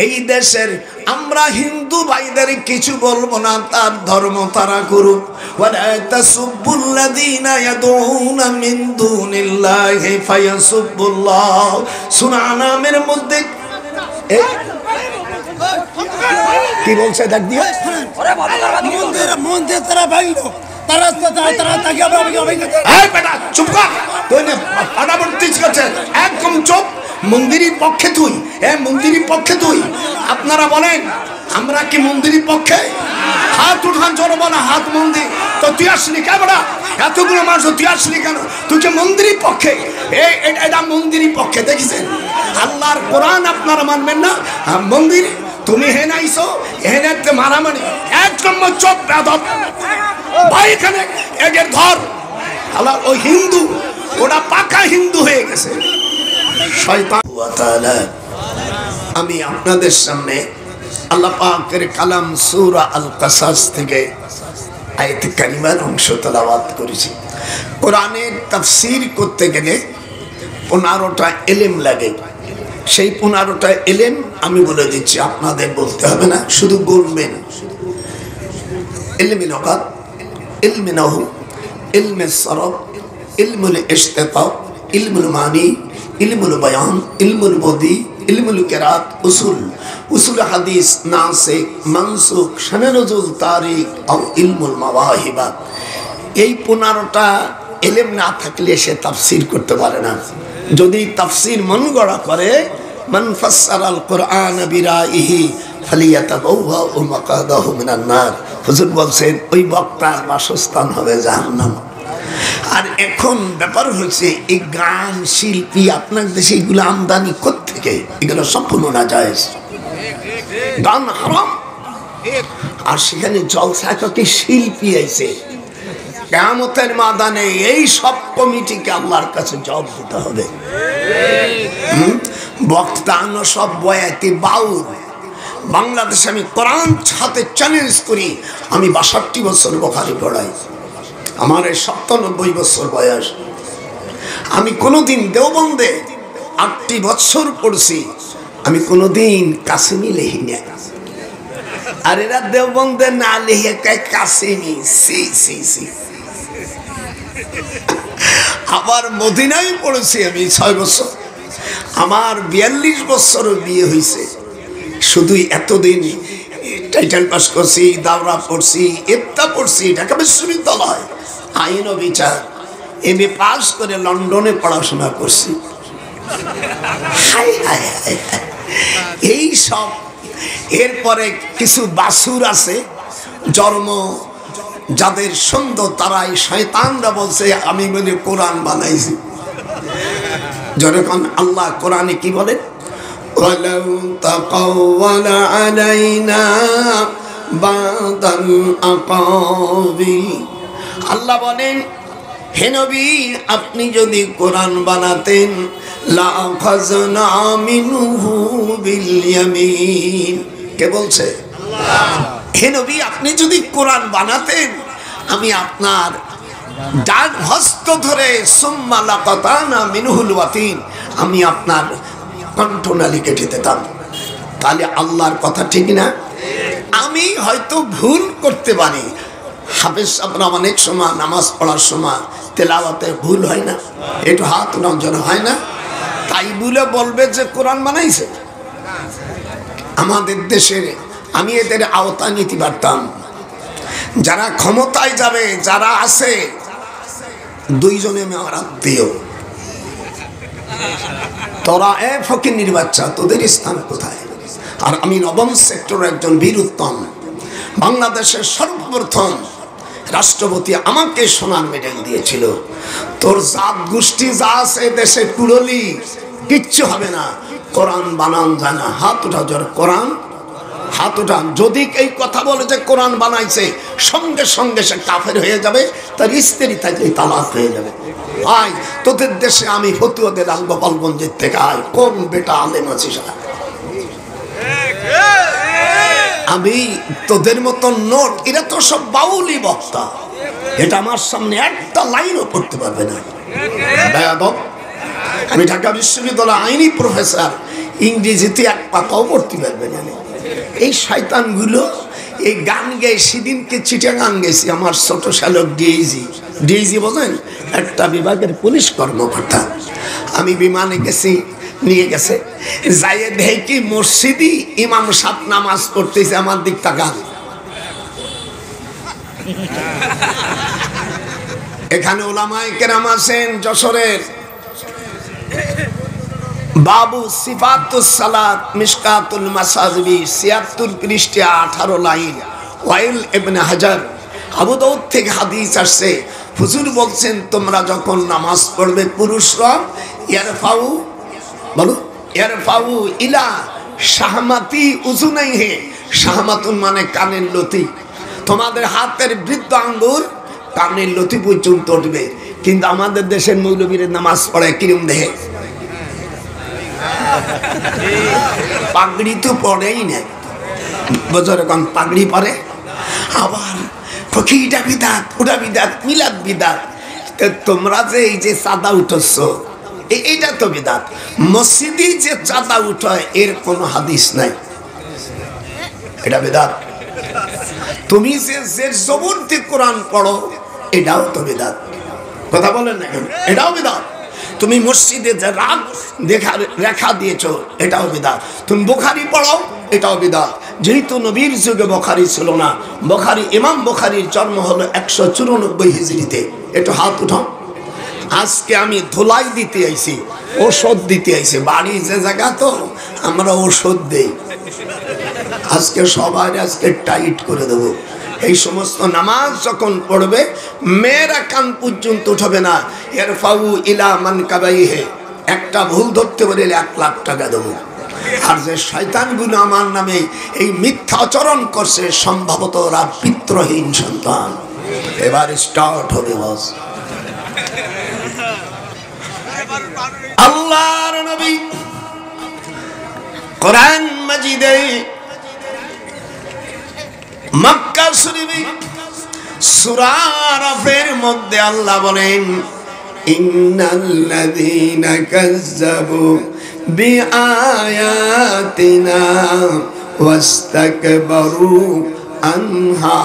এই দেশের আমরা হিন্দু ভাইদের কিছু বলবো না, তার ধর্ম তারা করুক। ওয়ালা তাসুবুল্লাযীনা ইয়াদউনা মিন দুনিল্লাহি ফায়াসুবুল্লাহ। সূরা আনামের মধ্যে কি বলছে দেখ দিয়ে, মন্দির তারা ভাঙলো, তারা তাকে এই বেটা চুপ কর, তুই না পাড়াবর্তী করছে, একদম চুপ। মন্দিরের পক্ষে তুই, মন্দিরের পক্ষে তুই। আপনারা বলেন আমরা কি মন্দিরের পক্ষে? হাত উঠান জোরে বলা, হাত মন্দির। তো তুই আসলি কেন বেটা? এতগুলো মানুষ তুই আসলি কেন? তুই কি মন্দিরের পক্ষে? এটা মন্দিরের পক্ষে, দেখেছেন? আল্লাহর কোরআন আপনারা মানবেন না, মন্দির তুমি হে নাইছো, হেনাতে মারামারি, এক নম্বর চোখ বেদব ভাই। এখানে এদের ধর আল্লাহ, ওই হিন্দু, ওটা পাকা হিন্দু হয়ে গেছে শয়তান। আমি আপনাদের সামনে আল্লাহ পাকের কালাম সূরা আল কাসাস থেকে আয়াত কারিমার অংশ তেলাওয়াত করেছি। কোরআনের তাফসীর করতে গেলে 15টা ইলম লাগে। সেই 15টা ইলম আমি বলে দিচ্ছি, আপনাদের বলতে হবে না, শুধু বলবেন। ইলমে লুগাত, ইলমে নাহু, ইলমে সরফ, ইলমুল ইশতিকাক, ইলমুল মানি, ইলমুল বয়ান, ইলমুল বদি, ইলমুল কিরাত, উসুল হাদিস, নাসিখ, মানসুখ, শানে নুজুল, তারিখ আর ইলমুল মাওয়াহিবাত। এই 15টা ইলম না থাকলে সে তাফসীর করতে পারে না। যদি তাফসীর মন গড়া করে, মান ফাসসারাল কুরআন বিরাইহি ফালিয়াতাবাওয়া মাকাদাহু মিনান নার। হুজুর বলছেন ওই বক্তার বাসস্থান হবে জাহান্নাম। আর এখন ব্যাপার হচ্ছে এই গান শিল্পী আপনার দেশে এগুলো আমদানি কোত্থেকে? এগুলো সম্পূর্ণ নাজায়েজ, গান হারাম। আর সেখানে জলসাকে শিল্পী আইছে। কিয়ামতের ময়দানে এই সব কমিটিকে আল্লাহর কাছে জবাব দিতে হবে। বক্তা সব বয়াতি বাউল। বাংলাদেশে আমি কোরআন হাতে চ্যালেঞ্জ করি, আমি 62 বছর বুখারী পড়াই, আমার 97 বছর বয়স। আমি কোনোদিন দেওবন্দে 8টি বছর পড়ছি, আমি কোনোদিন কাসিমি লেহি না। আর এরা দেওবন্দে না লিখে কয় কাসিমি, সি সি সি। আবার মদিনায় পড়েছি আমি 6 বছর, আমার 42 বছর বিয়ে হয়েছে। শুধু এতদিন টাইটেল পাস করছি, দাওরা পড়ছি, ইফতা পড়ছি, ঢাকা বিশ্ববিদ্যালয় আইন ও বিচার এমএ পাস করে লন্ডনে পড়াশোনা করছি। এই সব এরপরে কিছু বাসুর আছে জন্ম যাদের সুন্দর, তারাই শয়তানরা বলছে আমি বলে কোরআন বানাইছি। যখন আল্লাহ কোরআনে কি বলেন, ওয়ালাউ তাকাওয়ালা আলাইনা বাদাল আকাবিল। আল্লাহ বলেন হে নবী আপনি যদি কোরআন বানাতেন লা আখাযনা মিনহু বিল ইয়ামিন। কে বলছে? আল্লাহ। হে নবী আপনি যদি কোরআন বানাতেন আমি আপনার ডান হস্ত ধরে সুম্মা লাকাতানা মিনহুল ওয়াতিন, আমি আপনার কণ্ঠনালী কেটে দিতাম। তাহলে আল্লাহর কথা ঠিক না? আমি হয়তো ভুল করতে পারি, হাফেজ সাহেবরা অনেক সময় নামাজ পড়ার সময় তেলাওয়াতে ভুল হয় না, একটু হাত নজর হয় না, তাই বলে বলবে যে কোরআন বানাইছে। আমাদের দেশে আমি এদের আওতা নিতে পারতাম। যারা ক্ষমতায় যাবে, যারা আছে, 2 জনে আমি আমার আত্মীয়, তোরা ফকিন্নির বাচ্চা, তোদের স্থান কোথায়? আর আমি 9ম সেক্টরের একজন বীর উত্তম, বাংলাদেশের সর্বপ্রথম রাষ্ট্রপতি আমাকে সোনার মেডেল দিয়েছিল। তোর জাত গোষ্ঠী যা আছে দেশে কুড়লি কিচ্ছু হবে না, কোরআন বানান যায় না। হাত উঠা জোর, কোরআন হাত উঠান। যদি এই কথা বলে যে কোরআন বানাইছে, সঙ্গে সঙ্গে সে কাফের হয়ে যাবে, তার স্ত্রী থাকলে তালাক হয়ে যাবে। ভাই তোদের দেশে আমি ফতুয়া দিলাম গোপালগঞ্জের থেকে, আয় কোন বেটা আলেম আছিস? আমি তোদের মতো নোট, এরা তো সব বাউলি বক্তা, এটা আমার সামনে একটা লাইনও পড়তে পারবে না। আমি ঢাকা বিশ্ববিদ্যালয় আইনি প্রফেসর, ইংরেজিতে এক পাতাও পড়তে পারবে না। এই শয়তানগুলো এই গান গেয়ে সেদিনকে চিটাগাং গেছি, আমার ছোট শালক ডিএইজি বোঝেন, একটা বিভাগের পুলিশ কর্মকর্তা। আমি বিমানে গেছি, নিয়ে গেছে, যাইয়ে দেখি মসজিদি ইমাম সাহেব নামাজ পড়তেছে, আমার দিক তাকান। এখানে ওলামায়ে কেরাম আছেন যশোরের, বাবু সিফাতুস সালাত মিশকাতুল মাসাজিবি 76 পৃষ্ঠা 18 লাইন, ওয়াইল ইবনে হাজার, আবু দাউদ থেকে হাদিস আসছে। হুজুর বলছেন তোমরা যখন নামাজ পড়বে পুরুষরা ইয়ারফাউ, বলো ইয়ারফাউ ইলা শাহমাতি উযুনাইহি, শাহমাতুন মানে কানের লতি, তোমাদের হাতের বৃদ্ধ আঙ্গুল কানের লতি পর্যন্ত উঠবে। কিন্তু আমাদের দেশের মৌলবীরা নামাজ পড়ে কিরম দেহে, পাগড়ি তো পড়েই না, বছর এখন পাগড়ি পরে, আবার ফকিরটা বিদাত, ওটা বিদাত, মিলাদ বিদাত। তোমরা যে এই যে চাঁদা উঠছ, এইটা তো বিদাত। মসজিদে যে চাঁদা উঠায় এর কোনো হাদিস নাই, এটা বিদাত। তুমি যে জবর দিয়ে কোরআন পড়ো এটাও তো বিদাত, কথা বলেন না, এটাও বিদাত। তুমি মসজিদে যে রাগ রেখা দিয়েছো এটাও বিদাত। তুমি বুখারী পড়াও এটাও বিদাত। যেহেতু নবীর যুগে বুখারী ছিল না, ইমাম বুখারীর জন্ম হলো 194 হিজরিতে। একটু হাত উঠাও। আজকে আমি ধুলাই দিতে আইছি, ওষুধ দিতে আইছি, বাড়ি যে জায়গা তো আমরা ওষুধ দেই। আজকে সবাই আজকে টাইট করে দেবো। এই সমস্ত নামাজ যখন পড়বে মেয়েরা কান পর্যন্ত উঠবে না। ইরফাউ ইলা মানকাবাইহি, একটা ভুল ধরতে পারলে 1 লাখ টাকা দেবো। আর যে শয়তানগুলো আমার নামে এই মিথ্যা আচরণ করছে, সম্ভবত ওরা পিতৃহীন সন্তান। এবার স্টার্ট হবে বস। আল্লাহর নবী কোরআন মাজিদে মক্কা শরীফে সূরা আরাফের মধ্যে আল্লাহ বলেন, ইন্নাল্লাযীনা কাযযাবু বিআয়াতিনা ওয়াস্তাকবারু আনহা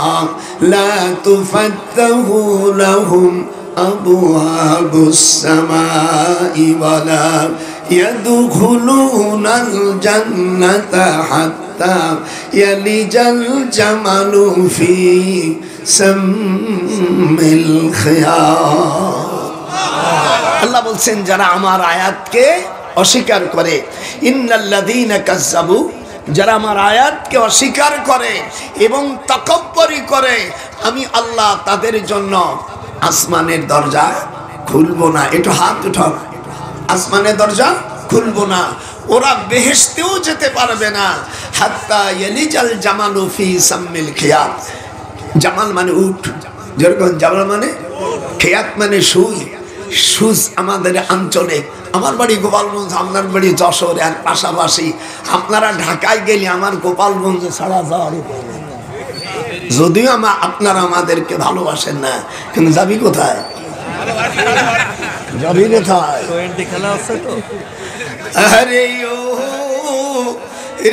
লা তুফাত্তাহু লাহুম আবওয়াবুস সামাই ওয়ালা ইয়াদখুলুনাল জান্নাতা হাত্তা ইয়ালিজাল জামালু ফি সামিল খিয়াত। আল্লাহ বলছেন যারা আমার আয়াতকে অস্বীকার করে, ইন্নাল্লাযীনা কাযযাবু, যারা আমার আয়াতকে অস্বীকার করে এবং তাকাব্বুরি করে, আমি আল্লাহ তাদের জন্য আসমানের দরজা খুলবো না। একটু হাত উঠাও। আসমানের দরজা খুলবো না, ওরা বেহেশতেও যেতে পারবে না। হাত্তা ইয়ালিজাল জামালু ফি সামিল খিয়াত। জামাল মানে উট, যেরকম জামাল মানে খিয়াত মানে সুই। সুজ আমাদের অঞ্চলে, আমার বাড়ি গোপালগঞ্জ, আপনার বাড়ি যশোর, আর পাশাপাশি। আপনারা ঢাকায় গেলে আমার গোপালগঞ্জ ছাড়া যাওয়ার, যদিও আপনারা আমাদেরকে ভালোবাসেন না, কিন্তু যাবি কোথায়, যাবি কোথায়? আরে ও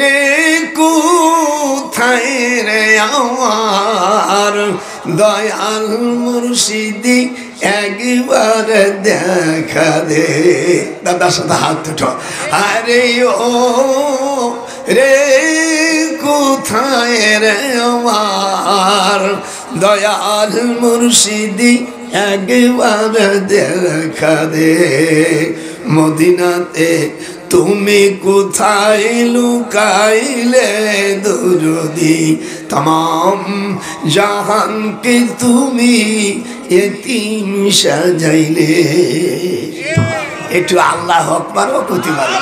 রে কোথায় রে আমার দয়াল মুর্শিদি, একবার দেখা দে। দাদার সাথে হাত উঠো। আরে ও রে কোথায় রে আমার দয়াল মুর্শিদি, একবার দেখা দে। মদিনাতে তুমি কোথায় লুকাইলে দুরুদি, तमाम जहान के তুমি এতিম সাজাইলে। একটু আল্লাহু আকবার কইতে পারো।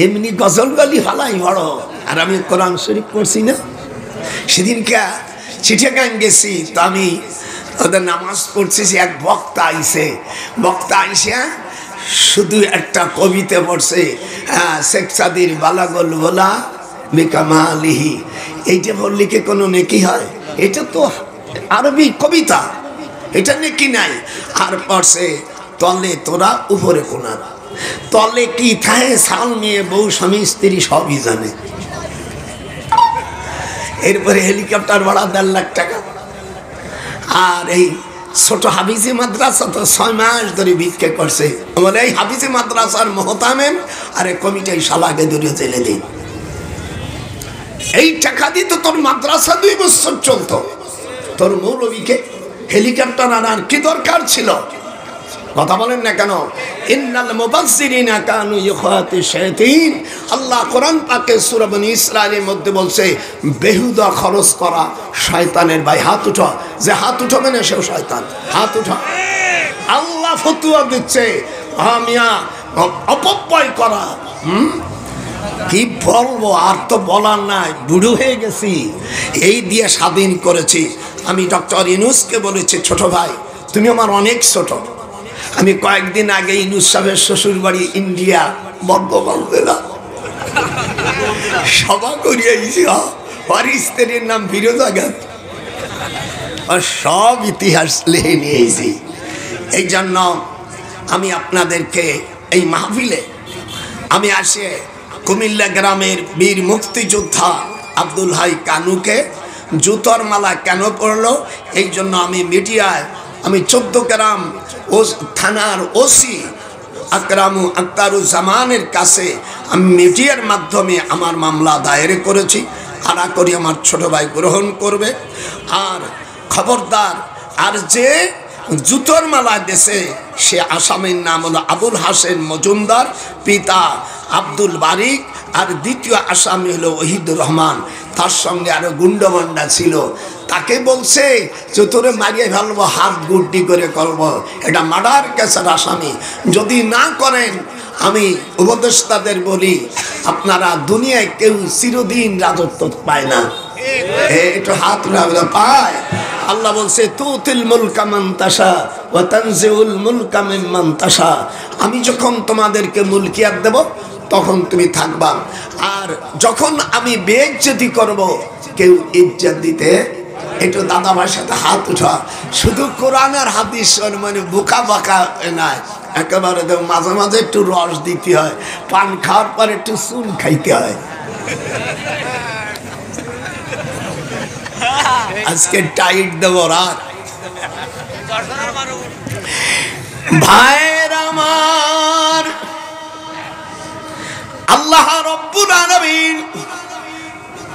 এমনি গজল গালি হালাই বড়। আর আমি কোরআন শরীফ পড়ছি না, সেদিনকে চিটাগাং গেছি, তো আমি ওদের নামাজ পড়ছি। এক বক্তা আইসে, শুধু একটা কবিতা পড়ছে, শেখ সাদির বালাগল বলা বেকামালিহি। এইটা বললে কি কোনো নেকি হয়? এটা তো আরবি কবিতা, এটা নেকি নাই। আর পড়ছে তলে তোরা উপরে কোনার, তলে কি থাকে সাল মেয়ে বউ স্বামী স্ত্রী সবই জানে। এরপরে হেলিকপ্টার ভাড়া 1.5 লাখ টাকা। আর এই ছোট হাফিজি মাদ্রাসা তো 6 মাস ধরে ভিক্ষে করছে। বলে এই হাফিজি মাদ্রাসার মহতামেম আরে কমিটি শালাকে ধরে জেলে দিন, এই টাকা দিয়ে তো তোর মাদ্রাসা 2 বছর চলতো, তোর মৌলবীকে হেলিকপ্টার আনার কি দরকার ছিল? কথা বলেন না কেন? ইন্নাল মুবাজ্জিরিনা কানু ইখওয়াতি শায়াতিন। আল্লাহ কোরআন পাকে সূরা বনী ইসরাঈলের মধ্যে বলছে বেহুদা খরচ করা শয়তানের ভাই। হাত উঠা, যে হাত উঠাবে না সেও শয়তান। হাত উঠা। আল্লাহ ফতোয়া দিচ্ছে আমিয়া অপব্যয় করা। কি বলবো, আর তো বলার নাই, বুড়ো হয়ে গেছি। এই দিয়ে স্বাধীন করেছি। আমি ডক্টর ইউনূসকে বলেছি ছোট ভাই তুমি আমার অনেক ছোট। আমি কয়েকদিন আগে ইউনূস সাহেবের শ্বশুর বাড়ি ইন্ডিয়া বর্ধমান জেলা সভা করিয়েছি। আর স্ত্রীর নাম ফিরোজা গান্ধী, আর সব ইতিহাস লিখে নিয়েছি। এই জন্য আমি আপনাদেরকে এই মাহফিলে আমি আসে কুমিল্লা গ্রামের বীর মুক্তিযোদ্ধা আব্দুল হাই কানুকে জুতোর মালা কেন পড়লো এই জন্য আমি মিডিয়ায় আমি 14 গ্রাম ও থানার ওসি আকরামু আক্তারুজ্জামানের কাছে আমি মিডিয়ার মাধ্যমে আমার মামলা দায়ের করেছি। আশা করি আমার ছোট ভাই গ্রহণ করবে। আর খবরদার, আর যে জুতোর মালা দেশে সে আসামির নাম হলো আবুল হাসেন মজুমদার, পিতা আব্দুল বারিক, আর দ্বিতীয় আসামি হলো ওহিদুর রহমান। তার সঙ্গে আরো গুন্ডমান্ডা ছিল। তাকে বলছে যে তোরে মারিয়ে ফেলবো, হাত গুড্ডি করে করবো, এটা মার্ডার কেসের আসামি। যদি না করেন আমি উপদেষ্টাদের বলি আপনারা দুনিয়ায় কেউ চিরদিন রাজত্ব পায় না। একটু হাত পায়। আল্লাহ বলছে তুতিল মুলকা মান তাশা ওয়া তানজিউল মুলকা মিম্মান তাশা। আমি যখন তোমাদেরকে মুলকিয়াত দেব তখন তুমি থাকবা, আর যখন আমি বেইজ্জতি করব কেউ ইজ্জত দিতে। একটু দাদা ভাইয়ের সাথে হাত উঠা। শুধু কোরআন আর হাদিস মানে বোকা বাঁকা নাই, একেবারে মাঝে মাঝে একটু রস দিতে হয়, পান খাওয়ার পর একটু চুন খাইতে হয়। আজকে টাইট দেব রাত। ভাইয়ের আমার, আল্লাহ রব্বুল আলামিন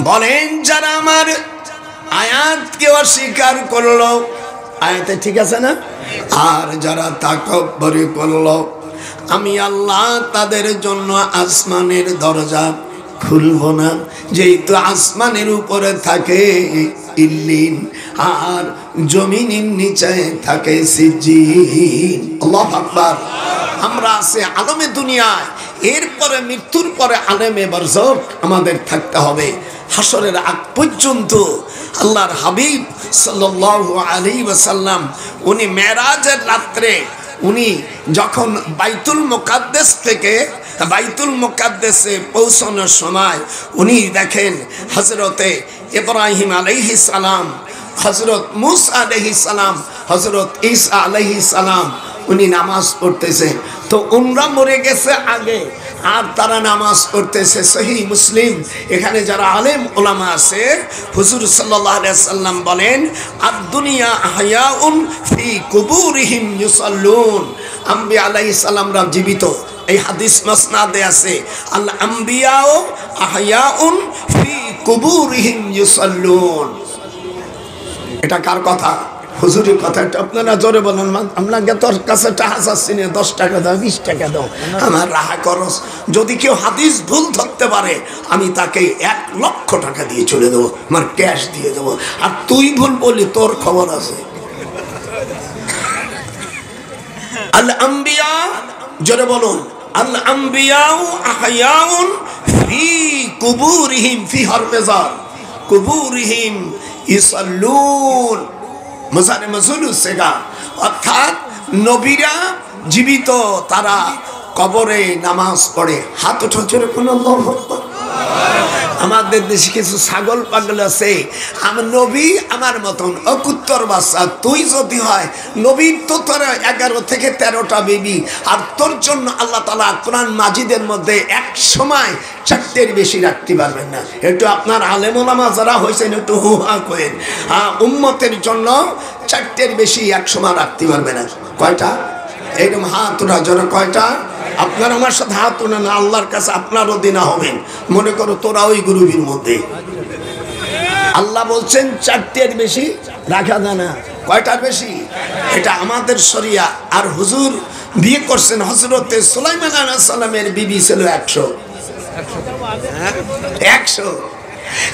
বলেন যারা আমার আয়াতকে অস্বীকার করলো, আয়াতে ঠিক আছে না, আর যারা তাকব্বুরি করলো আমি আল্লাহ তাদের জন্য আসমানের দরজা খুলব না। যেহেতু আসমানের উপরে থাকে ইল্লিন আর জমিনের নিচে থাকে সিজ্জিন। আল্লাহু আকবার। আমরা আছি আলমে দুনিয়ায়, এরপরে মৃত্যুর পরে আলেমে বারজাখ আমাদের থাকতে হবে। হাসরের আগ পর্যন্ত আল্লাহর হাবিব সাল্লাল্লাহু আলাইহি ওয়াসাল্লাম উনি মেরাজের রাত্রে উনি যখন বাইতুল মুকাদ্দাস থেকে বাইতুল মুকাদ্দাসে পৌঁছানোর সময় উনি দেখেন হযরতে ইব্রাহিম আলাইহিস সালাম, হযরত মুসা আলাইহিস সালাম, হযরত ঈসা আলাইহিস সালাম উনি নামাজ পড়তেছে। তো উমরা মরে গেছে আগে, আর তারা নামাজ পড়তেছে। সহিহ মুসলিম, এখানে যারা আলেম ওলামা আছে হুজুর সাল্লাল্লাহু আলাইহি সাল্লাম বলেন আদ-দুনিয়া আহয়াউন ফি কুবুরিহিম ইউসাল্লুন। আম্বিয়া আলাইহিস সালামরা জীবিত, এই হাদিস মাসনাদে আছে। আল আম্বিয়াউ আহয়াউন ফি কুবুরিহিম ইউসাল্লুন। এটা কার কথা? হুজুরের কথাটা আপনারা জোরে বলেন। আপনাকে তোর কাছে টাকা চাচ্ছি না, 10 টাকা দাও, 20 টাকা দাও, আমার রাহা খরচ। যদি কেউ হাদিস ভুল ধরতে পারে আমি তাকে 1 লক্ষ টাকা দিয়ে চলে দেবো, আমার ক্যাশ দিয়ে দেবো। আর তুই ভুল বললি তোর খবর আছে। আল আম্বিয়া, জোরে বলুন, আল আম্বিয়াউ আহয়াউন ফি কুবুরিহিম ফি হারমেজার কুবুরিহিম ইসাল্লুন মজারে মজুলুস সেগা। অর্থাৎ নবীরা জীবিত, তারা কবরে নামাজ পড়ে। হাত উঠা জোরে কোন আমাদের দেশে কিছু ছাগল পাগল আছে, আমার নবী আমার মতন অকুত্তর বাচ্চা, তুই যদি হয় নবীর তো তোর 11 থেকে 13টা বিবি, আর তোর জন্য আল্লাহ তাআলা কোরআন মাজিদের মধ্যে এক সময় 4টের বেশি রাখতে পারবেন না। একটু আপনার আলেম ওলামা যারা হয়েছেন একটু হু হা করেন, উম্মতের জন্য 4টের বেশি এক সময় রাখতে পারবে না। কয়টা? এইরকম হাত ওরা যারা কয়টা? আপনার আমার সাথে হাত উঠান, আল্লাহর কাছে আপনারও দিনা হবেন। মনে করো তোরা ওই গ্রুপের মধ্যে। আল্লাহ বলছেন 4টের বেশি রাখা যায় না। কয়টার বেশি? এটা আমাদের শরিয়া। আর হুজুর বিয়ে করছেন, হযরতে সুলাইমান আলাইহিস সালামের বিবি ছিল 100।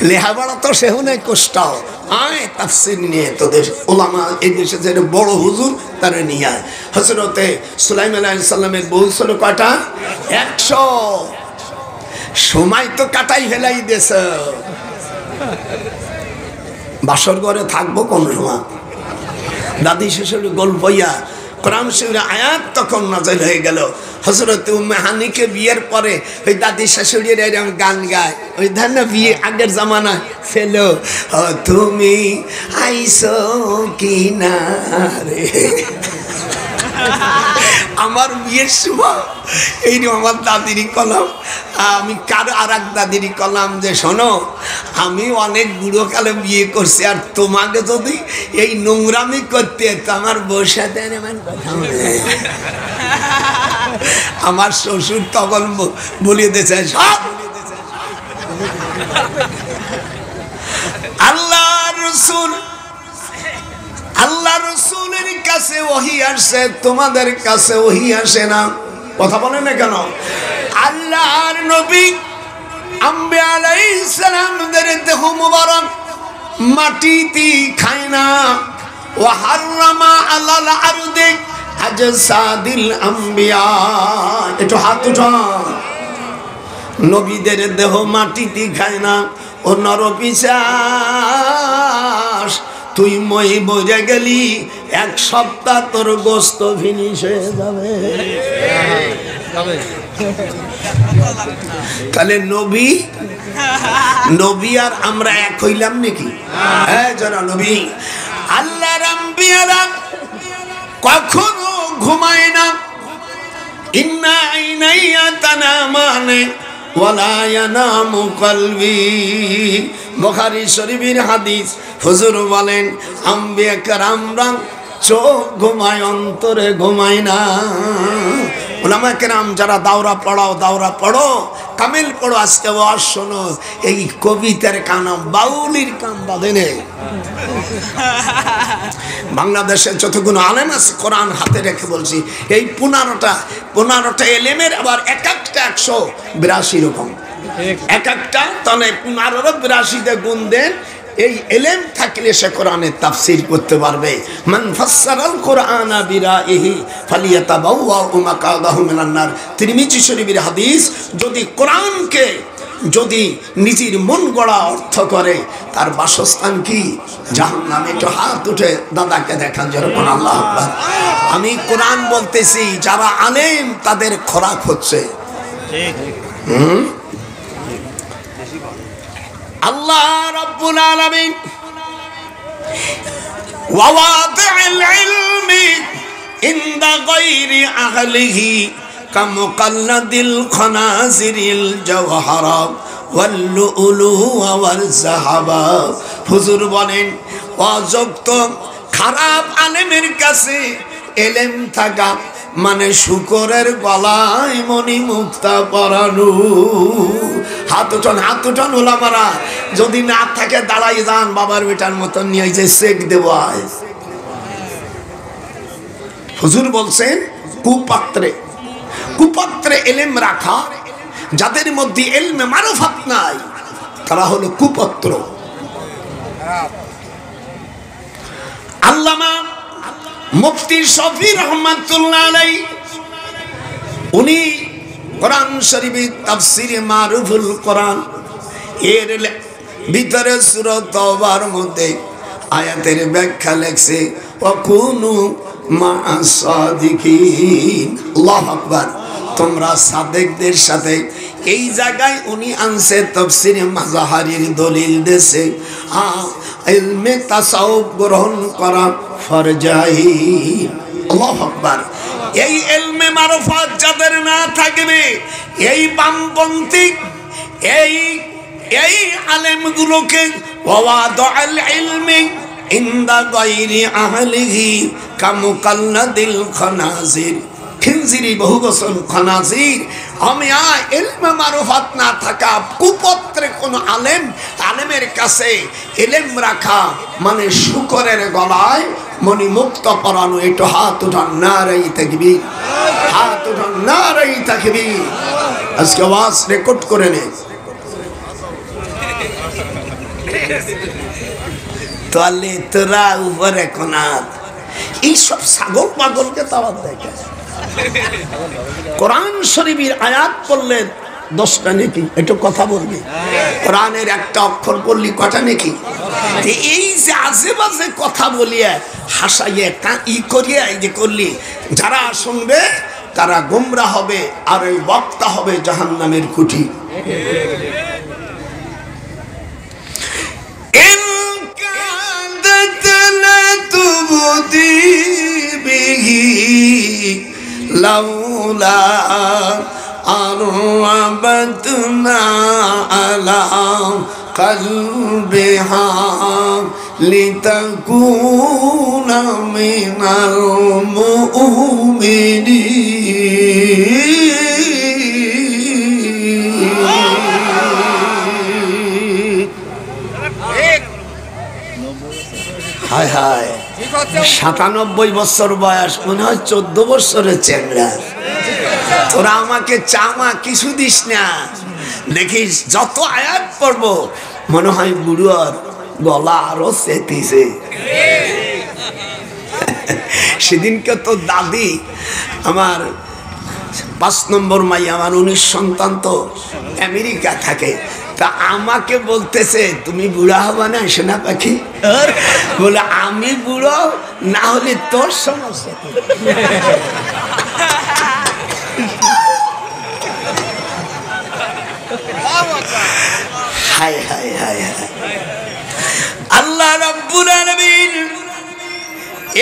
লেহাপড়া তো সেহুনে কষ্ট আয় তাফসীর নিয়ে তোদের ওলামা এই দেশে যে বড় হুজুর তারা নিয়ে আয়। হযরতে সুলাইমান আলাইহিস সালামের বউ ছিল কয়টা? 100। সময় তো কাটাই ফেলাই দিয়েছ। বাসর ঘরে থাকবো কোন সময়? দাদি শাশুড়ি গল্পইয়া কোরআন শরীফের আয়াত তখন নাযিল হয়ে গেল। হযরত উম্মে হানিকে বিয়ের পরে ওই দাদি শাশুড়ির এরকম গান গায়, ওই ধান বিয়ে আগের জামানায় ফেলো তুমি আইসো কিনা রে। আমার বিয়ের সময় এই আমার দাদিরই কলাম, আমি কারো আর এক দাদিরই কলাম যে শোনো, আমি অনেক বুড়ো কালে বিয়ে করছি, আর তোমাকে যদি এই নোংরামি করতে তো আমার বউর সাথে আমার শ্বশুর তখন বলিয়ে দিয়েছে সব। আল্লাহ রসুলের কাছে ওহী আসে, তোমাদের কাছে ওহী আসে না। কথা বলে না কেন? আল্লাহর নবী আম্বিয়া আলাইহিস সালামদের দেহ মুবারক মাটিতে খায় না। ওয়া হারামা আলাল আরদি আজসাদিল আম্বিয়া। একটু হাত উঠান। নবীদের দেহ মাটিতে খায় না। ও নরপিশাচ, তুই মই বইরে গেলি 1 সপ্তাহ তোর গোস্ত ফিনিশ হয়ে যাবে। তাহলে নবী আর আমরা এক হইলাম নাকি? হ্যাঁ যারা নবী আল্লাহর আম্বিয়ারা কখনো ঘুমায় না। ইন্না আইনাইয়া তানামানে ওয়ালা ইয়ানামু কলবি। বুখারী শরীফের হাদিস। হুজুর বলেন আম্বিয়া কেরামরা চোখ ঘুমায়, অন্তরে ঘুমায় না। উলামা কেরাম যারা দাওরা পড়ো, কামিল পড়ো, আজকে ওয়াজ শোনো, এই কবিতার কানাম বাউলির কাম বাঁধে নেই। বাংলাদেশের যতগুলো আলেম আছে কোরআন হাতে রেখে বলছি, এই 15টা এলেমের আবার এক একটা 182 রকম, এক একটা তাহলে 1582 গুণ দেন। এই এলেম থাকলে সে কোরআনের তাফসীর করতে পারবে। মান ফাসসারাল কোরআনা বিরাইহি ফালিয়াতাবাওয়া মাকাদাহু মিনান নার। তিরমিজি শরীফের হাদিস। যদি কোরআনকে যদি নিজের মন গড়া অর্থ করে, তার বাসস্থান কি? জাহান্নামে। একটু হাত উঠে দাদাকে দেখান যেরকম আল্লাহ আকবার। আমি কোরআন বলতেছি, যারা আলেম তাদের খোরাক হচ্ছে। আল্লাহ রাব্বুল আলামিন ওয়াওয়াদি'ল ইলমি ইনদা গায়রি আহলিহি কামুকাল্লাদিল খানাজিরিল জাওহারা ওয়াল লুলু ওয়াল যাহাবা। হুজুর বলেন অযুক্ত খারাপ আলেমের কাছে এলেম থাকা মানে শুকরের গলায় মণি মুক্তা পরানো। হাত উঠান ওলামারা। যদি না থাকে দাঁড়াই যান, বাবার বেটার মতন নিয়ে যে চেক দেব। হুজুর বলছেন কুপাত্রে এলেম রাখা, যাদের মধ্যে এলমে মারফত নাই, তারা হলো কুপাত্র। আল্লামা মুফতি শফি রহমাতুল্লাহ আলাইহি উনি কোরআন শরীফের তাফসীরে মারুফুল কোরআন এর ভিতরে সূরা তাওবার মধ্যে আয়াতের ব্যাখ্যা লেখছে ওয়াকুনু মা'আস সাদিকিন। আল্লাহু আকবার। তোমরা সাদেকদের সাথে এই জায়গায় উনি আনছে তাফসীরে মাজাহারির দলিল দেশে ইলমে তাসাউফ গ্রহণ করা ফরজাই। আল্লাহু আকবার। এই ইলমে মারফত যাদের না থাকবে, এই বামপন্থী এই আলেমগুলোকে ওয়াদাল ইলমি ইনদা গায়রি আহলিহি কামুকাল্লাদিল খানাজির, খিনজিরি বহু বছর খানাজির। আমি ইলমে মারফত না থাকা কুপত্রে কোন আলেমের কাছে ইলম রাখা মানে শুকরের গলায় মনি মুক্ত করানো। একটু হাত উঠান, নারাই তাকবীর, হাত উঠান, নারাই তাকবীর। আজকে আওয়াজ রেকর্ড করে নে। তাহলে তোরা উপরে কোনাত এইসব ছাগল পাগলকে তাওয়াত দেখে কোরআন শরীফের আয়াত পড়লে 10টা নাকি, একটু কথা বলবি। কোরআনের একটা অক্ষর পড়লি কটা নাকি? এই যে আজেবাজে কথা বলিয়ে হাসাইয়ে ই করিয়ে এই যে করলি, যারা শুনবে তারা গোমরা হবে আর ওই বক্তা হবে জাহান্নামের কুঠি। লাউলা আরবাতনা আলা কলবিহা লিতাকুনা মিনাল মুমিনিন। হায় হায়, 97 বছর বয়স, মনে হয় 14 বছরের চেংড়া। তোরা আমাকে চামা কিছু দিস না, দেখিস যত আয়াত পড়বো মনে হয় বুড়োর গলা আরো চেতিছে। সেদিনকে তো দাদি আমার 5 নম্বর মাই, আমার 19 সন্তান তো আমেরিকা থাকে, তা আমাকে বলতেছে তুমি বুড়া হবা না সোনা পাখি? বলে আমি বুড়ো না হলে তোর সমস্যা। হায় হায় হায় হায়। আল্লাহ রাব্বুল আলামিন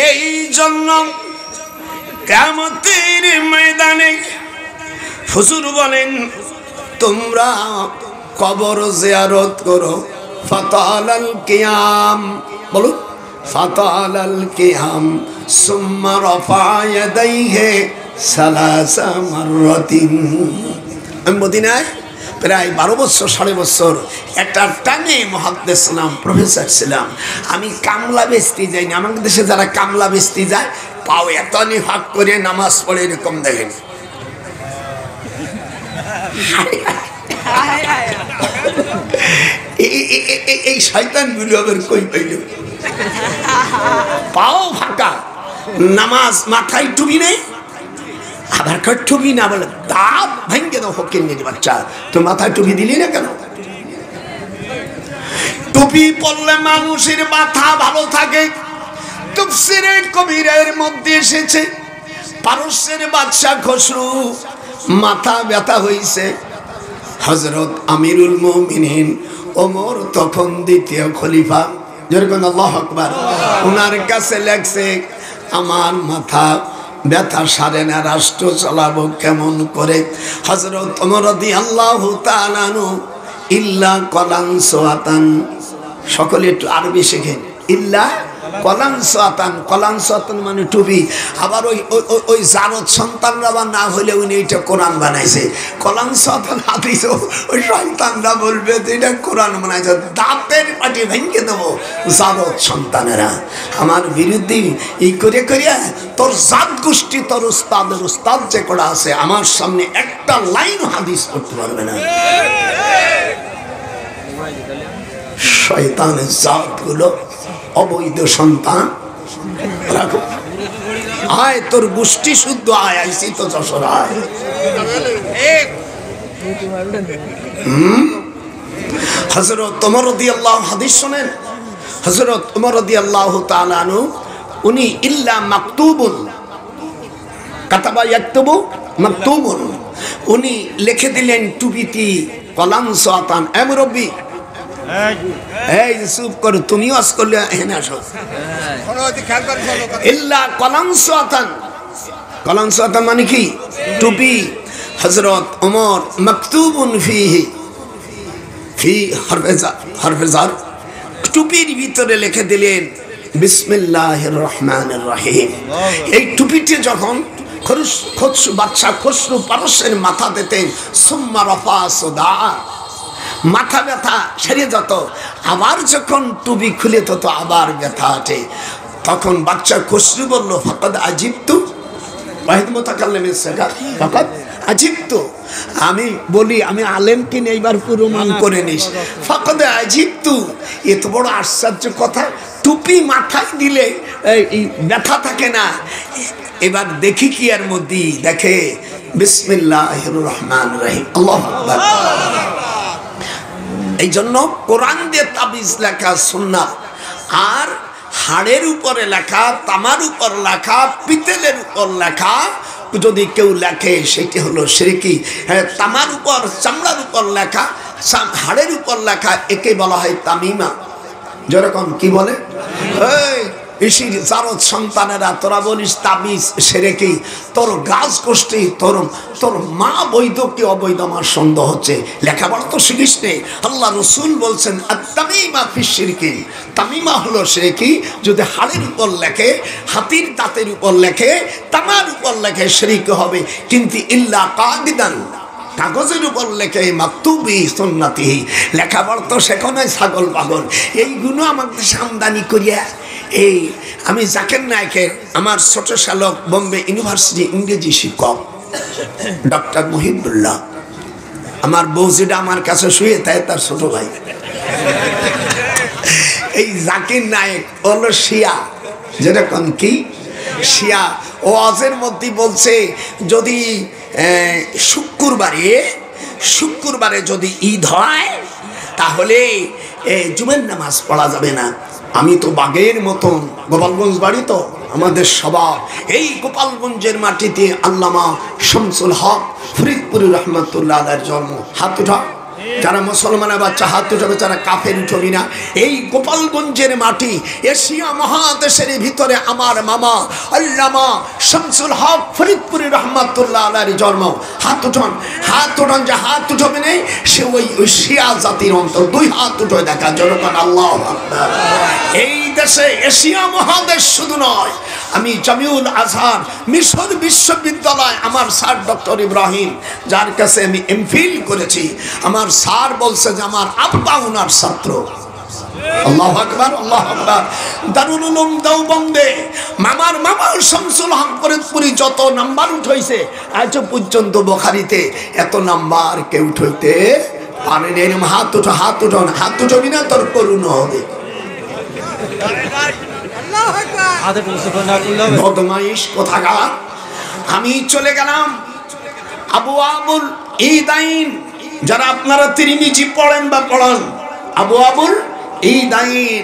এই জন্য কিয়ামতের ময়দানে হুজুর বলেন তোমরা কবর জিয়ারত করো। ফাতালাল কিয়াম, বলো ফাতালাল কিয়াম সুম্মা রাফা ইয়াদাইহি সালাসা মাররাতিন। আমি মদিনায় প্রায় 12 বছর 12.5 বছর একটা টানে মুহাদ্দিস ছিলাম, প্রফেসর ছিলাম। আমি কামলা বেচতে যাইনি। আমাদের দেশে যারা কামলা বেচতে যায় পাও এত নিফাক করে নামাজ পড়ে এরকম দেখেন। এই শয়তান গুলো আবার কই পাইল? পাও ফাঁকা, নামাজ মাথায় টুপি নেই, আবার টুপি না বলে দাঁত ভেঙে দাও ফকির নির বাচ্চা, তো মাথায় টুপি দিলি না কেন? টুপি পরলে মানুষের মাথা ভালো থাকে। তাফসীরে কবিরের মধ্যে এসেছে পারস্যের বাদশা খসরু মাথা ব্যথা হইছে। হযরত আমিরুল মুমিনিন ওমর তখন দ্বিতীয় খলিফা, যেরকম আল্লাহু আকবার, ওনার কাছে লেখছে আমার মাথা ব্যথা সারে না, রাষ্ট্র চালাবো কেমন করে? হযরত ওমর রাদিয়াল্লাহু তাআলা আনহু ইল্লা কলান সাওয়াতান, সকলে একটু আরবি শেখেন। ইল্লা কলান সাওয়াতান, কলান সাওয়াতান মানে টুপি। আবার ওই জারদ সন্তানরা বা না হলে উনি এটা কোরআন বানাইছে। কলান সাওয়াতান হাদিস ওই সন্তানরা বলবে এটা কোরআন বানাইছে, দাঁতের পাটি ভেঙে দেবো জারদ সন্তানেরা। আমার বিরুদ্ধে এই করে করিয়া তোর জাত গোষ্ঠী, তোর উস্তাদের উস্তাদ যে করা আছে আমার সামনে একটা লাইন হাদিস করতে পারবে না। শয়তানের জাত গুলো, অবৈধ সন্তান রাখো। আয় তোর গোষ্ঠী শুদ্ধ, আয় আইসি তো যশোর আয়। হযরত ওমর রাদিয়াল্লাহু হাদিস শুনেন। হযরত ওমর রাদিয়াল্লাহু তাআলা আনহু উনি ইল্লা মাকতুবুন, কাতাবা ইয়াকতুবু মাকতুবুন, উনি লিখে দিলেন টুপিটি কলাম সাতান মুরব্বী এই চুপ করো, তুমিও আজ করলে এখানে আসো। ইল্লা কলাম সাতান, কলাম সাতান মানে কি? টুপি। হযরত ওমর মাকতুবুন ফিহি ফি হরফেজার, টুপির ভিতরে লিখে দিলেন বিসমিল্লাহির রহমানির রহিম। এই টুপিটি যখন বাদশা খসরু পারস্যের মাথা দিতেন, সুম্মা রাফা সুদা, মাথা ব্যথা সেরে যেত। আবার যখন টুপি খুলে তো আবার ব্যথা ওঠে। তখন বাদশা খসরু বলল, ফাকাদ আজিবতু, ওয়াহিদ মুতাকাল্লিমের সাগা, ফাকাদ আজিবতু। আমি বলি, আমি আলেম কিনে এইবার প্রমাণ করে নিস। ফাকাদ আজিবতু, এত বড় আশ্চর্য কথা, টুপি মাথায় দিলে এই ব্যথা থাকে না। এবার দেখি কি এর মধ্যে, দেখে বিসমিল্লাহির রহমানির রহিম, আল্লাহু আকবার। এই জন্য কোরআন দিয়ে তাবিজ লেখা সুন্নাত, আর হাড়ের উপরে লেখা, তামার উপর লেখা, পিতলের উপর লেখা যদি কেউ লেখে সেটি হলো শিরকি। হ্যাঁ, তামার উপর, চামড়ার উপর লেখা, হাড়ের উপর লেখা, একে বলা হয় তামিমা। যেরকম কি বলে, এই ঋষির জারদ সন্তানেরা তোরা বলিস তাবিজ শিরকি, তোর গাছ গোষ্ঠী, তোর মা বৈধ কি অবৈধ আমার সন্দেহ হচ্ছে, লেখাপড়া তো শিখিস নেই। আল্লাহ রসুল বলছেন আত-তামিমা ফিশ শিরকি, তামিমা হলো শিরকি। যদি হাড়ের উপর লেখে, হাতির দাঁতের উপর লেখে, তামার উপর লেখে, শিরকি হবে। কিন্তু ইল্লা কাদিদান, কাগজের উপর লেখে, মাকতুবি সুন্নতিহি, লেখাপড়া তো সেখানে ছাগল পাগল। এইগুলো আমাদের আমদানি করিয়া, এই আমি জাকির নায়েকের আমার ছোট শালক, বোম্বে ইউনিভার্সিটি ইংরেজি শিক্ষক ডক্টর মুহিবুল্লাহ, আমার বউ যেটা আমার কাছে শুয়ে তাই তার ছোট ভাই। এই জাকির নায়েক হলো শিয়া, যেরকম কি শিয়া। ও আজের মধ্যে বলছে, যদি শুক্রবারে যদি ঈদ হয় তাহলে জুমের নামাজ পড়া যাবে না। আমি তো বাগের মতন, গোপালগঞ্জ বাড়ি তো আমাদের স্বভাব, এই গোপালগঞ্জের মাটিতে আল্লামা শামসুল হক ফরিদপুরি রহমতুল্লাহ আলাইহির জন্ম। হাত উঠা, যারা মুসলমানের বাচ্চা হাত উঠাবে, যারা কাফের উঠবি না। এই গোপালগঞ্জের মাটি, এশিয়া মহাদেশের ভিতরে আমার মামা আল্লামা শামসুল হক ফরিদপুরি রহমতুল্লাহ আলাইহির জন্ম। হাত উঠান, হাত উঠান, যে হাত উঠবে নেই সে ওই শিয়া জাতির অন্তর। দুই হাত উঠে দেখা জনগণ, আল্লাহু আকবার। এই দেশে এশিয়া মহাদেশ শুধু নয়, আমি জামিউল আজহার মিশর বিশ্ববিদ্যালয়, আমার স্যার ডক্টর ইব্রাহিম, যার কাছে আমি এমফিল করেছি, আমার স্যার বলছে যে আমার আব্বা ওনার ছাত্র। আল্লাহু আকবার, আল্লাহু আকবার। দারুল উলুম দেওবন্দে মামার মামা শামসুল হক ফরিদপুরি যত নাম্বার উঠাইছে আজ পর্যন্ত বুখারীতে এত নাম্বার কেউ উঠাইতে পারেনি। হাত উঠো, হাত উঠো, হাত উঠবি না তোর করুণ হবে। বদমাইশ কোথাকার। আমি চলে গেলাম আবু আবুল ঈদাইন, যারা আপনারা তিরমিজি পড়েন বা পড়ান, আবু আবুল ঈদাইন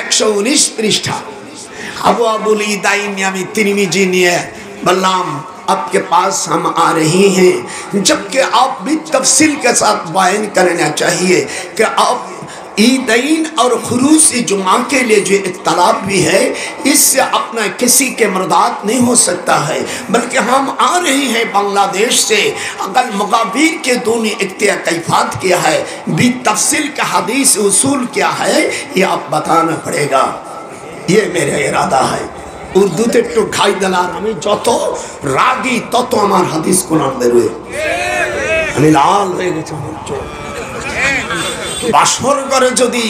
119 পৃষ্ঠা। আবু আবুল ঈদাইন আমি तिरमिजी নিয়ে বললাম आपके पास हम आ रहे हैं, जबकि आप भी तफसील के साथ बयान करना चाहिए कि आप ईदैन और खुरूसी जुमा के लिए जो इख्तलाफ भी है, इससे अपना किसी के मर्दात नहीं हो सकता है, बल्कि हम आ रहे हैं बांग्लादेश से। अगर मुकाबिर के दोनों इख्तियार कैफात क्या है, भी तफसील का हदीस उसूल क्या है, ये आप बताना पड़ेगा। ये मेरा इरादा है। উর্দুতে একটু খাই দিলাম, আমি যত রাগি তত আমার হাদিস কোরআন বেরোয়, আমি লাল হয়ে গেছি। বাসর ঘরে যদি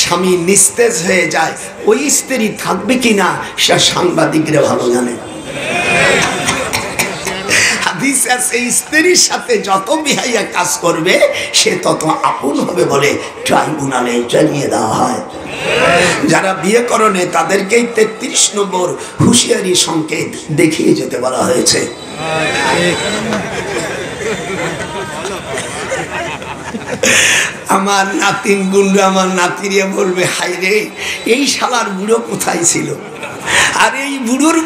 স্বামী নিস্তেজ হয়ে যায়, ওই স্ত্রী থাকবে কিনা সে সাংবাদিকরা ভালো জানে। হাদিস আছে, স্ত্রীর সাথে যত বিহাইয়া কাজ করবে সে তত আপন হবে বলে ট্রাইব্যুনালে জানিয়ে দেওয়া হয়। যারা বিয়ে করনে তাদেরকেই 33 নম্বর হুঁশিয়ারি সংকেত দেখিয়ে যেতে বলা হয়েছে। আমার নাতিন গুন্ডু আমার নাতিরিয়া বলবে, হাই রে এই শালার বুড়ো কোথায় ছিল। আর এই বুড়োর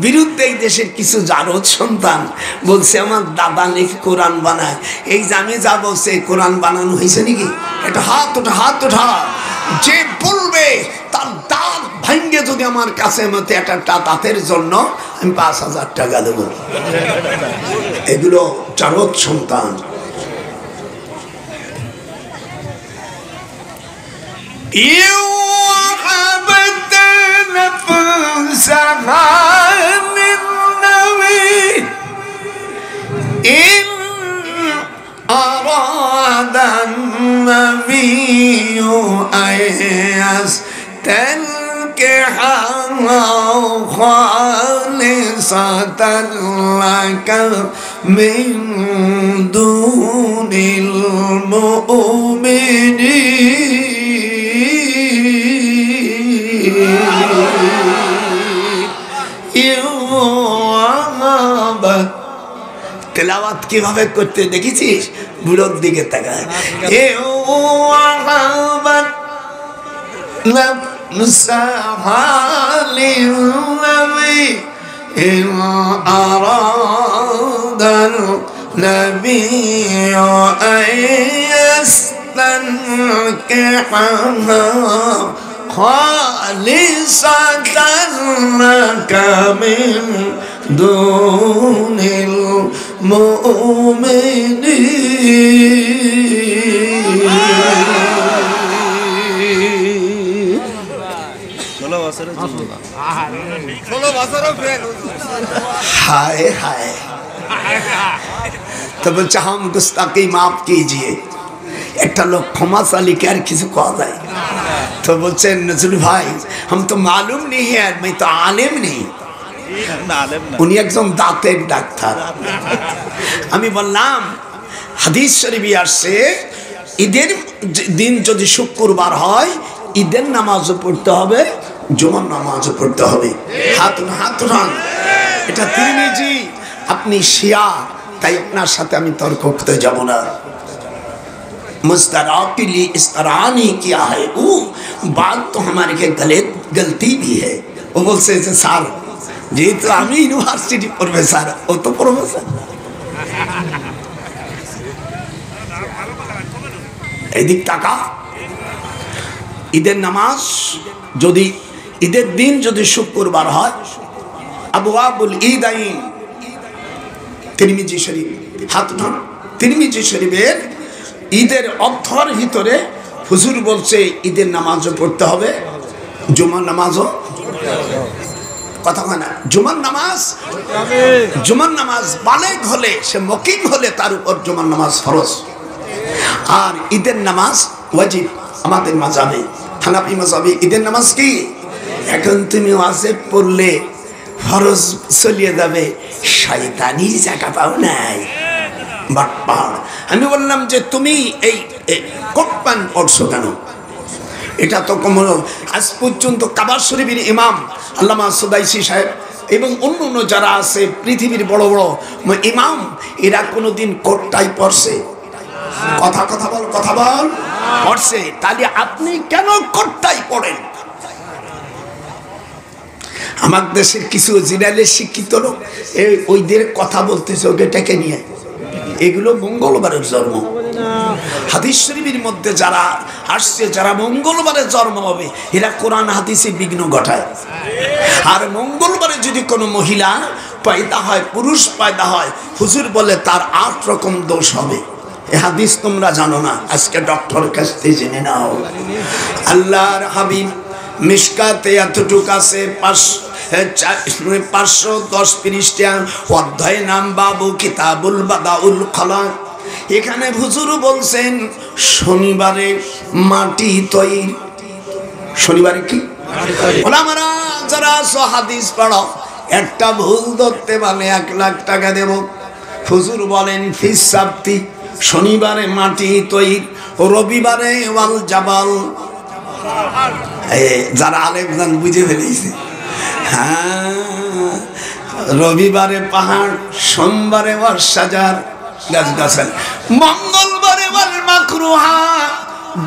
বিরুদ্ধে এই দেশের কিছু জারদ সন্তান বলছে আমার দাদা নাকি কোরআন বানায়। এই যে আমি যা বলছে কোরআন বানানো হয়েছে নাকি? এটা হাত ওঠা, হাত ওঠা। যে বলবে তার দাঁত ভাঙ্গে যদি আমার কাছে মতে একটা দাঁতের জন্য আমি 5,000 টাকা দেবো। এগুলো জারদ সন্তান। أراد النبي أن يستنكحها خالصة لك من دون المؤمنين। তেলাওয়াত কিভাবে করতে দেখেছিস? বুড়োর দিকে তাকায়। এ خالصة لك من دون المؤمنين। हाय हाय। तो बोलते हम गुस्ताखी माफ कीजिए। একটা লোক ক্ষমা চালি के আর কিছু কওয়া যায়? तो बोलते नजरुल भाई हम तो मालूम नहीं है, मैं तो आलिम नहीं। উনি একজন দাঁতের ডাক্তার। আমি বললাম হাদিস শরীফে আসছে ঈদের দিন যদি শুক্রবার হয় ঈদের নামাজও পড়তে হবে, জুমার নামাজও পড়তে হবে। হাত উঠান। এটা তিরমিজি। আপনি শিয়া, তাই আপনার সাথে আমি তর্ক করতে যাব না। मुस्तराकिली इस तरह नहीं किया है, वो बात तो हमारे के गलती भी है। वो बोलते हैं सर जी तो আমি ইউনিভার্সিটি প্রফেসর, ও তো প্রফেসর। এদিক টাকা ঈদের নামাজ যদি ঈদের দিন যদি শুক্রবার হয়, আবওয়াবুল ঈদাইন তিরমিজি শরীফ, হাত উঠান। তিরমিজি শরীফের ঈদের অর্থর ভিতরে হুজুর বলছে ঈদের নামাজও পড়তে হবে, জুমার নামাজও। কথা হয় না? জুমার নামাজ বালেগ হলে, সে মুকিম হলে তার উপর জুমার নামাজ ফরজ। আর ঈদের নামাজ ওয়াজিব আমাদের মাযহাবে, হানাফি মাযহাবে ঈদের নামাজ কি? এখন তুমি ওয়াজিব পড়লে ফরজ চলিয়ে যাবে, শয়তানির জায়গা পাও নাই। বাটপাড়। আমি বললাম যে তুমি এই কোট প্যান্ট পড়ছো কেন? এটা তো কোনো আজ পর্যন্ত কাবা শরীফের ইমাম আল্লামা সুদাইসি সাহেব এবং অন্য যারা আছে পৃথিবীর বড় বড় ইমাম, এরা কোনোদিন কোট টাই পরছে? কথা বল পড়ছে। তাহলে আপনি কেন কোট টাই পড়েন? আমার দেশের কিছু জিনালের শিক্ষিত লোক ওইদের কথা বলতেছে ওটাকে নিয়ে। এগুলো মঙ্গলবারের জন্ম। হাদিস শরীফের মধ্যে যারা আসছে, যারা মঙ্গলবারে জন্ম হবে, এরা কোরআন হাদিসে বিঘ্ন ঘটায়। আর মঙ্গলবারে যদি কোনো মহিলা পয়দা হয়, পুরুষ পয়দা হয়, হুজুর বলে তার 8 রকম দোষ হবে। এ হাদিস তোমরা জানো না, আজকে ডক্টর কাছ থেকে জেনে নাও। আল্লাহর হাবিব মিশকাতে এতটুক আছে 510 পৃষ্ঠা, অধ্যায় নাম বাবু কিতাবুল বাদাউল খালাক। এখানে হুজুর বলছেন শনিবারে মাটি তৈরি। শনিবারে কি? ওলামারা যারা হাদিস পড়ো, একটা ভুল ধরতে পারলে 1 লাখ টাকা দেব। হুজুর বলেন ফিস সাবতি, শনিবারে মাটি তৈরি, রবিবারে ওয়াল জাবাল। যারা আলেমজান বুঝে ফেলেছে। হ্যাঁ, রবিবারে পাহাড়, সোমবারে ওয়াল শাজার গাছ গাছালি, মঙ্গলবারে ওয়াল মাকরুহা,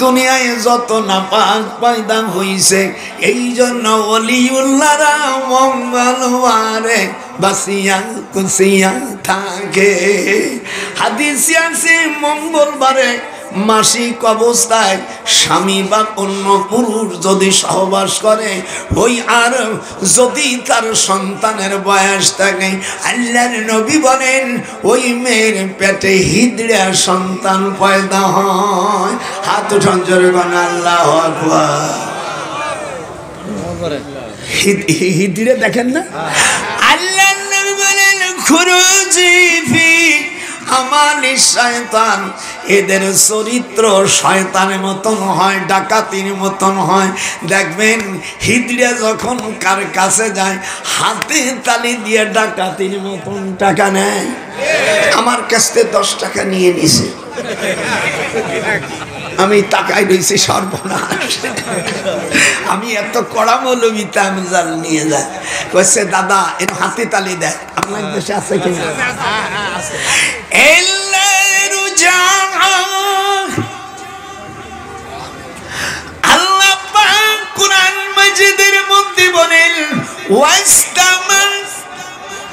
দুনিয়ায় যত নাপাক পয়দা হইছে, এই জন্য ওলিউল্লাহরা মঙ্গলবারে বাসিয়া কুসিয়া থাকে। হাদিসে আছে মঙ্গলবারে মাসিক অবস্থায় স্বামী বা অন্য পুরুষ যদি সহবাস করে, ওই আর যদি তার সন্তানের বয়স থাকে, আল্লাহর নবী বলেন ওই মেয়ের পেটে হিজড়া সন্তান পয়দা হয়। হাত উঠান জোরে বলেন আল্লাহু আকবার। হিজড়ে দেখেন না, আল্লাহর নবী বলেন খুরুজি ফি আমালি শয়তান, এদের চরিত্র শয়তানের মতন হয়, ডাকাতির মতন হয়। দেখবেন হিজড়া যখন কার কাছে যায়, হাতে তালি দিয়ে ডাকাতির মতন টাকা নেয়। আমার কাছে 10 টাকা নিয়ে নিছে, আমি টাকায় রয়েছি সর্বনাশ। আমি এত কড়া মৌলবী তামজাল নিয়ে যায়, কইছে দাদা এর হাতে তালি দেয়। আপনার দেশে আছে কি? আল্লাহ পাক কুরআন মাজিদের মধ্যে বলেন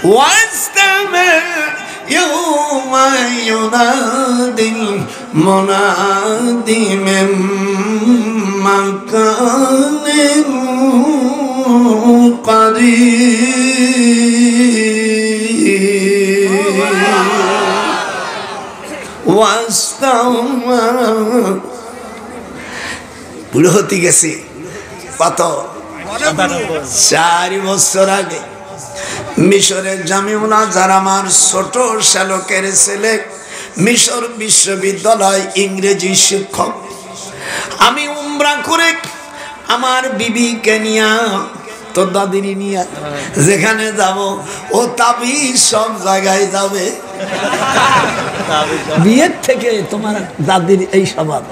ওয়াস্তামির ইয়াউমা ইউনাদিল মুনাদি মিন মাকানিন কারীব বুড়ো হতে গেছি কত 4 বছর আগে মিশরের জামিউল আজহার আমার ছোট শ্যালকের ছেলে মিশর বিশ্ববিদ্যালয় ইংরেজি শিক্ষক। আমি উমরা করে আমার বিবিকে নিয়া তোর দাদিনী নিয়ে যেখানে যাব, ও তাবিজ সব জায়গায় যাবে। বিয়ের থেকে তোমার দাদির এই স্বভাব,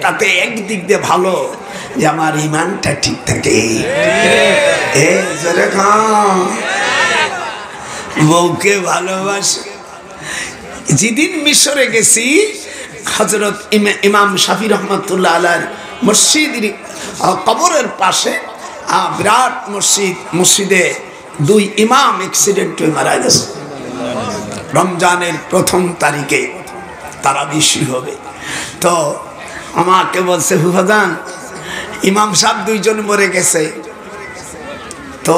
তাতে একদিক দিয়ে ভালো যে আমার ইমানটা ঠিক থাকে। বউকে ভালোবাসে। যেদিন মিশরে গেছি, হযরত ইমাম শাফি রহমাতুল্লাহ আলাইহির মসজিদের কবরের পাশে বিরাট মসজিদে 2 ইমাম অ্যাক্সিডেন্ট হয়ে মারা গেছে। রমজানের 1ম তারিখে তারাবি শুরু হবে। তো আমাকে বলছে হুফাজান ইমাম সাহেব 2 জন মরে গেছে। তো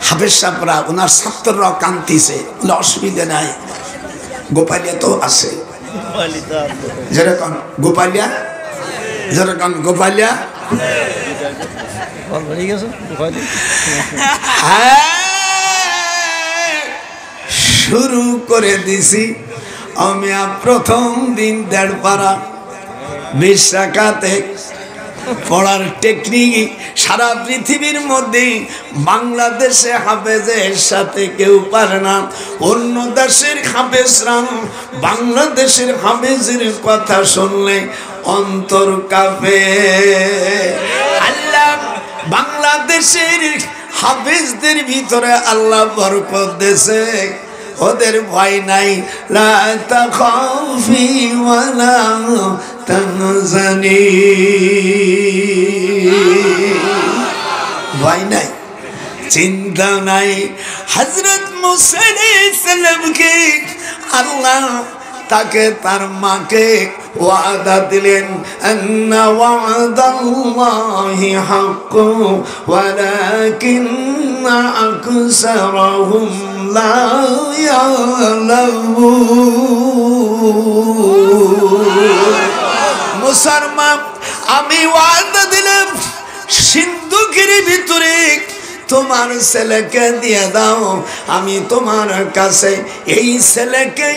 হাফেজ সাহেবরা ওনার ছাত্ররা কান্দিছে, অসুবিধা নাই, গোপালিয়া তো আছে, যেরকম গোপালিয়া শুরু করে দিছি। আমি প্রথম দিন 1.5 পারা 20 টাকাতে পড়ার টেকনিক সারা পৃথিবীর মধ্যে বাংলাদেশে হাফেজের সাথে কেউ পারে না। অন্য দেশের হাফেজরা বাংলাদেশের হাফেজের কথা শুনলে অন্তর কাঁপে। আল্লাহ বাংলাদেশের হাফেজদের ভিতরে আল্লাহ বরকত দিয়েছে, ওদের ভয় নাই। লা তাখাফি ওয়ালা তাহজানি, ভয় নাই, চিন্তা নাই। হযরত মুসা আলাইহিস সালামকে আল্লাহ তাকে তার মাকে ওয়াদা দিলেন, আন্না ওয়াদাল্লাহি হাক্কু ওয়ালাকিন্না আকসারাহুম লা ইয়ালামুন। মুসার মা, আমি ওয়াদা দিলাম সিন্ধুকের ভিতরে তোমার ছেলেকে দিয়ে দাও, আমি তোমার কাছে এই ছেলেকে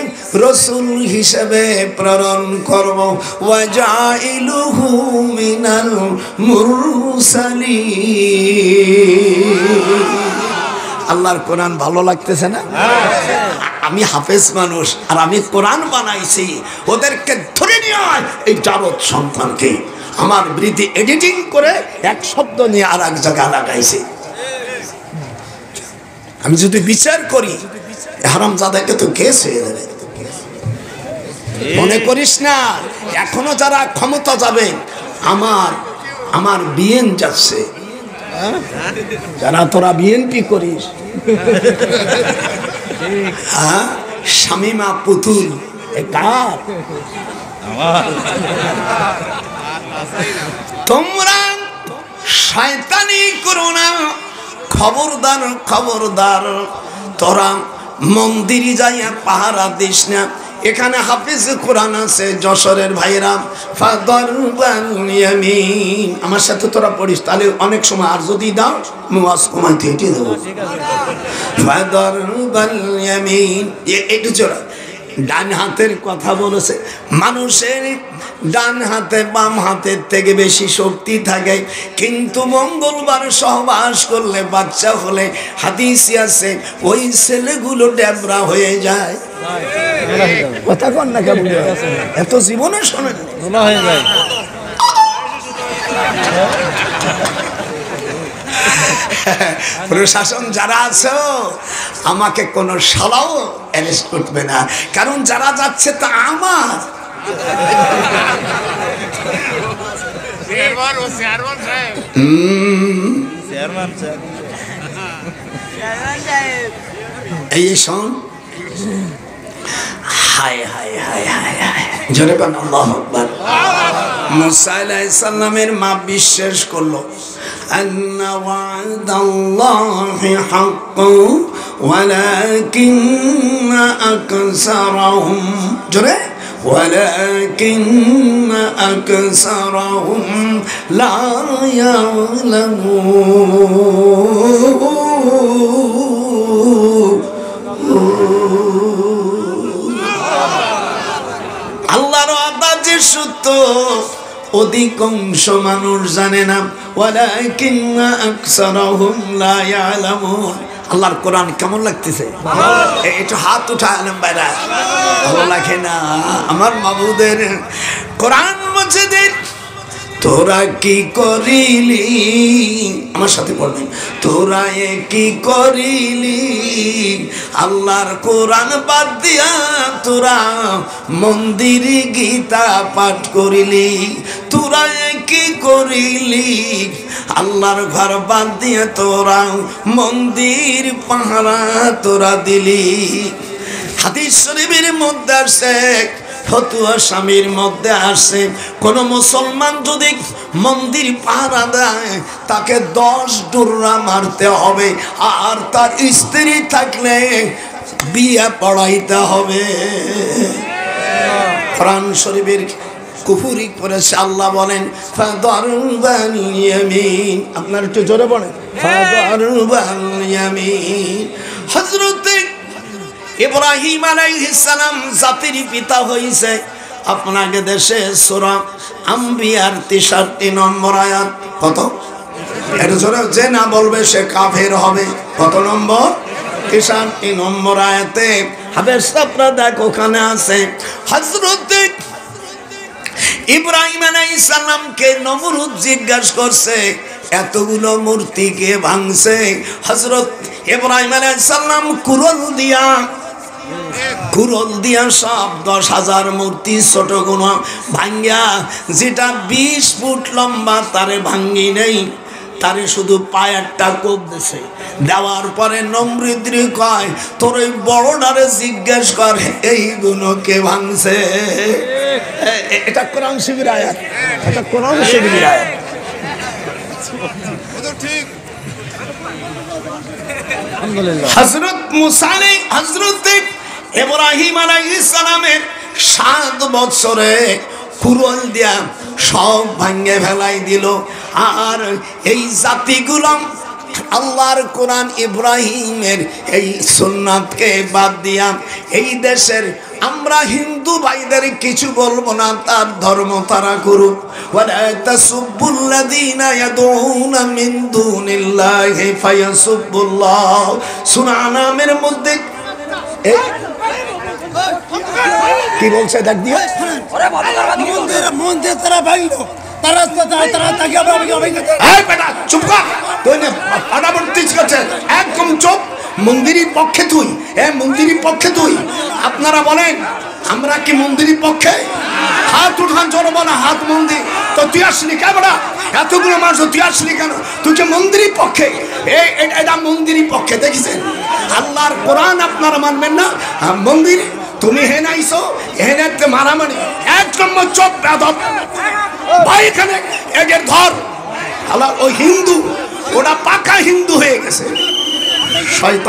রাসূল হিসেবে প্রেরণ করব। ওয়াজাইলুহু মিনাল মুরসালিন। আল্লাহর কোরআন ভালো লাগতেছে না? আমি হাফেজ মানুষ আর আমি কোরআন বানাইছি, ওদেরকে ধরে নিয়ে এই জারদ সন্তানকে আমার বিরুদ্ধে এডিটিং করে 1 শব্দ নিয়ে আর এক জায়গায় লাগাইছে। আমি যদি বিচার করি হারামজাদাকে তো কেস হয়ে যাবে। মনে করিস না এখনো যারা ক্ষমতা যাবে আমার আমার বিএন যাচ্ছে, যারা তোরা বিএনপি করিস, হ্যাঁ শামিমা পুতুল কার? তোমরা শয়তানি করো না, খবরদার খবরদার, তোরা মন্দিরে যাইয়া পাহারা দিস না। এখানে হাফিজ কোরআন আছে যশোরের ভাইরা, আমার সাথে তোরা পড়িস, তাহলে অনেক সময় আর যদি দাও ওয়াজ কমাইতে হেঁটে দেবো। একটু চোরা ডান হাতের কথা বলেছে, মানুষের ডান হাতে বাম হাতের থেকে বেশি শক্তি থাকে, কিন্তু মঙ্গলবার সহবাস করলে বাচ্চা হলে হাদিসে আছে ওই ছেলেগুলো ডেবরা হয়ে যায়। কথা কন না কেমন এত জীবনে শোনেন হয়ে যায়। প্রশাসন যারা আছে আমাকে কোনো শালাও অ্যারেস্ট করবে না, কারণ যারা যাচ্ছে তা আমার। এই শোন, হায় হায় হায় হায় হায়, জোরে বল আল্লাহু আকবার। মুসা আলাইহিস সালামের মা বিশ্বাস করলো আন্না ওয়াদাল্লাহি হাক্কুন ওয়ালাকিন্না আকসারাহুম, জোরে, ওয়ালাকিন্না আকসারাহুম লা ইয়ালামুন। আল্লাহর ওয়াদা যে সত্য অধিকাংশ মানুষ জানে না, ওয়ালাকিন্না আকসারাহুম লা ইয়ালামুন। আল্লাহর কোরআন কেমন লাগতেছে? একটু হাত উঠালেন বাইরা, ভালো লাগে না? আমার মাবুদের কোরআন মজিদের তোরা কি করিলি, আমার সাথে পড়বেন, তোরা কি করিলি আল্লাহর কোরআন বাদ দিয়া তোরা মন্দিরে গীতা পাঠ করিলি, তোরা কি করিলি আল্লাহর ঘর বাদ দিয়া তোরা মন্দির পাহারা তোরা দিলি। হাদিস শরীফের মধ্যে আসে, ফতুয়া স্বামীর মধ্যে আসে, কোন মুসলমান যদি মন্দির পাহারা দেয় তাকে 10 ডুররা মারতে হবে, আর তার স্ত্রী থাকলে বিয়ে পড়াইতে হবে। কোরআন শরীফের কুফরি করেছে, আল্লাহ বলেন ফাদারবাল ইয়ামিন, আপনার একটু জোরে বলেন ফাদারবাল ইয়ামিন। হযরত ইব্রাহিম আলাইহিস সালাম জাতির পিতা হইছে। আপনাকে দেশে সূরা আম্বিয়ার 63 নম্বর আয়াত, কত? এটা জোরে, যে না বলবে সে কাফের হবে। কত নম্বর? 63 নম্বর আয়াতে হাদিস আপনারা দেখো, ওখানে আছে হযরত ইব্রাহিম আলাইহিস সালামকে নমরুদ জিজ্ঞাসা করছে এতগুলো মূর্তি কে ভাঙছে? হযরত ইব্রাহিম আলাইহিস সালাম কুরল দিয়া সব 10,000 মূর্তি ছোট গুণা ভাঙ্গিয়া, যেটা 20 ফুট লম্বা তারে ভাঙ্গি নেই, তারে শুধু পায়েরটা কোপ দিছে। দেওয়ার পরে নমরুদ্রি কয় তোর ওই বড়টারে জিজ্ঞেস কর এই গুণকে ভাঙছে। এটা কোরআন শিবির আয়াত, এটা কোরআন শিবির আয়াত। হযরত মুসা হযরত ইব্রাহিম আলাইহিস সালামের 7 বছরে কুরল দিয়া সব ভাঙে ফেলাই দিল। আর এই জাতিগুলো আল্লাহর কোরআন ইব্রাহিমের এই সুন্নাতকে বাদ দিয়া এই দেশের আমরা হিন্দু ভাইদের কিছু বলবো না, তার ধর্ম তারা করুক। ওয়ালা তাসুবুল্লাযীনা ইয়াদউনা মিন দুনিল্লাহি ফায়াসুবুল্লাহ। সূরা আনামের মধ্যে কি বলছে দেখ দিয়ে, মন্দির তারা ভাঙলো, তারা তাকে এই বেটা চুপ কর, তুই না পাড়াবর্তী করছে, একদম চুপ। মন্দিরের পক্ষে তুই, মন্দিরের পক্ষে তুই, আপনারা বলেন আমরা কি মন্দিরের পক্ষে? হাত উঠান, জোর বলা হাত। মন্দির তো তুই আসলি কে বড়া? এতগুলো মানুষ তুই আসলি কেন? তুই কি মন্দিরের পক্ষে? এটা মন্দিরের পক্ষে দেখেছেন? আল্লাহর কোরআন আপনারা মানবেন না, মন্দির তুমি হেন আইসো, হেনেতে মারামারি। এক নম্বর চোখ বেদব ভাই, এখানে এদের ধর। আল্লাহ ওই হিন্দু, ওটা পাকা হিন্দু হয়ে গেছে শয়তান।